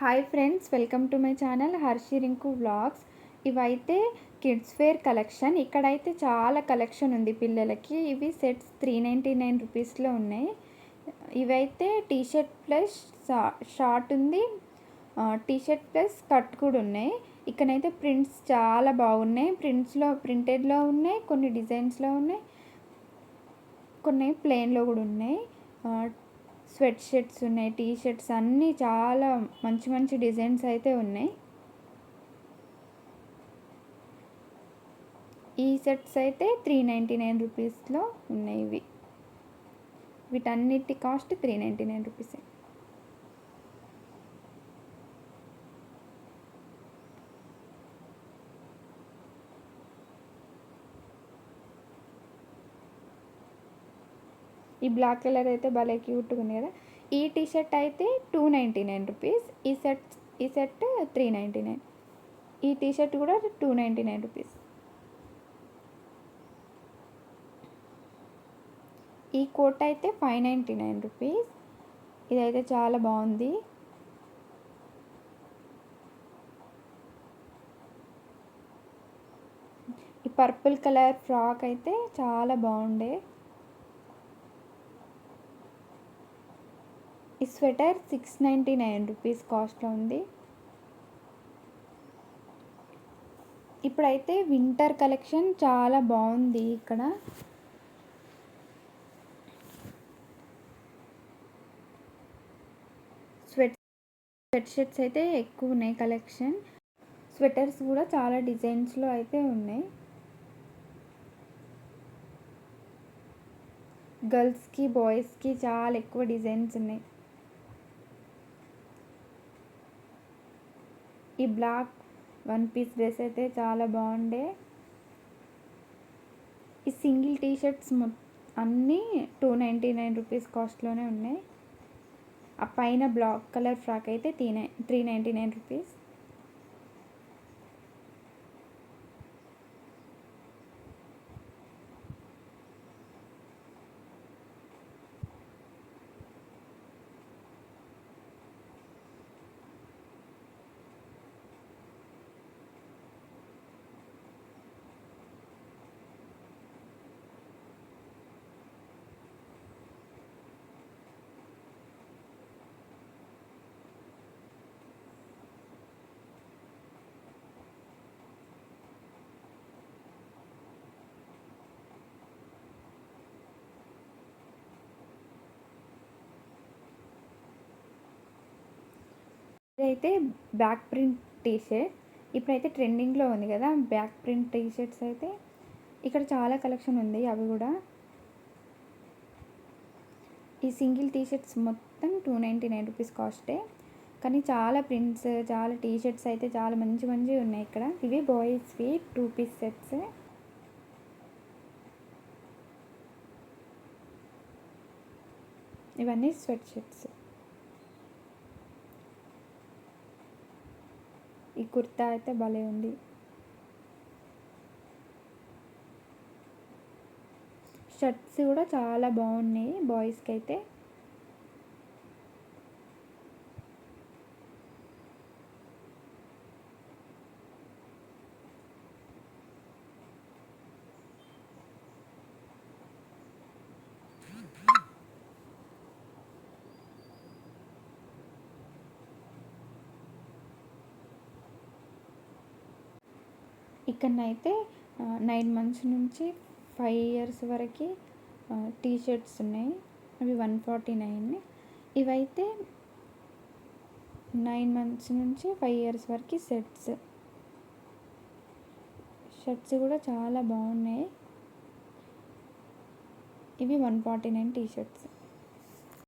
Hi friends, welcome to my channel Harshi Rinku vlogs. ఇవైతే kids wear collection. ఇక్కడైతే చాలా collection ఉంది పిల్లలకి. ఇవి సెట్స్ 399 రూపీస్లో ఉన్నాయి. ఇవైతే టీషర్ట్ ప్లస్ షార్ట్ ఉంది, టీషర్ట్ ప్లస్ కట్ కూడా ఉన్నాయి. ఇక్కడైతే ప్రింట్స్ చాలా బాగున్నాయి. ప్రింటెడ్లో ఉన్నాయి, కొన్ని డిజైన్స్లో ఉన్నాయి, కొన్ని ప్లెయిన్లో కూడా ఉన్నాయి. స్వెట్ షర్ట్స్ ఉన్నాయి, టీ షర్ట్స్ అన్నీ చాలా మంచి మంచి డిజైన్స్ అయితే ఉన్నాయి. ఈ సెట్స్ అయితే 399 రూపీస్లో ఉన్నాయి. వీటన్నిటి కాస్ట్ 399 రూపీస్. ఈ బ్లాక్ కలర్ అయితే భలే క్యూట్గా ఉంది కదా. ఈ టీషర్ట్ అయితే 299 రూపీస్. ఈ సెట్ 399. ఈ టీషర్ట్ కూడా 299 రూపీస్. ఈ కోట్ అయితే 599 రూపీస్. ఇదైతే చాలా బాగుంది. ఈ పర్పుల్ కలర్ ఫ్రాక్ అయితే చాలా బాగుండే. ఈ స్వెటర్ 699 రూపీస్ కాస్ట్లో ఉంది. ఇప్పుడైతే వింటర్ కలెక్షన్ చాలా బాగుంది. ఇక్కడ స్వెట్ షర్ట్స్ అయితే ఎక్కువ ఉన్నాయి కలెక్షన్. స్వెటర్స్ కూడా చాలా డిజైన్స్లో అయితే ఉన్నాయి. గర్ల్స్కి బాయ్స్కి చాలా ఎక్కువ డిజైన్స్ ఉన్నాయి. ఈ బ్లాక్ వన్ పీస్ డ్రెస్ అయితే చాలా బాగుండే. ఈ సింగిల్ టీషర్ట్స్ అన్నీ 299 రూపీస్ కాస్ట్లోనే ఉన్నాయి. ఆ పైన బ్లాక్ కలర్ ఫ్రాక్ అయితే 399 రూపీస్. ఇదైతే బ్యాక్ ప్రింట్ టీషర్ట్. ఇప్పుడైతే ట్రెండింగ్లో ఉంది కదా బ్యాక్ ప్రింట్ టీషర్ట్స్. అయితే ఇక్కడ చాలా కలెక్షన్ ఉంది. అవి కూడా ఈ సింగిల్ టీషర్ట్స్ మొత్తం 299 రూపీస్ కాస్టే. కానీ చాలా ప్రింట్స్, చాలా టీషర్ట్స్ అయితే చాలా మంచి మంచివి ఉన్నాయి ఇక్కడ. ఇవి బాయ్స్వి 2 పీస్ సెట్స్. ఇవన్నీ స్వెట్ షర్ట్స్. ఈ కుర్తా అయితే భలే ఉంది. షర్ట్స్ కూడా చాలా బాగున్నాయి బాయ్స్కి అయితే. ఇక్కడనైతే 9 months నుంచి 5 years వరకు టీ షర్ట్స్ ఉన్నాయి. అవి 149. ఇవైతే 9 months నుంచి 5 years వరకు షర్ట్స్ కూడా చాలా బాగున్నాయి. ఇవి 149 టీ షర్ట్స్.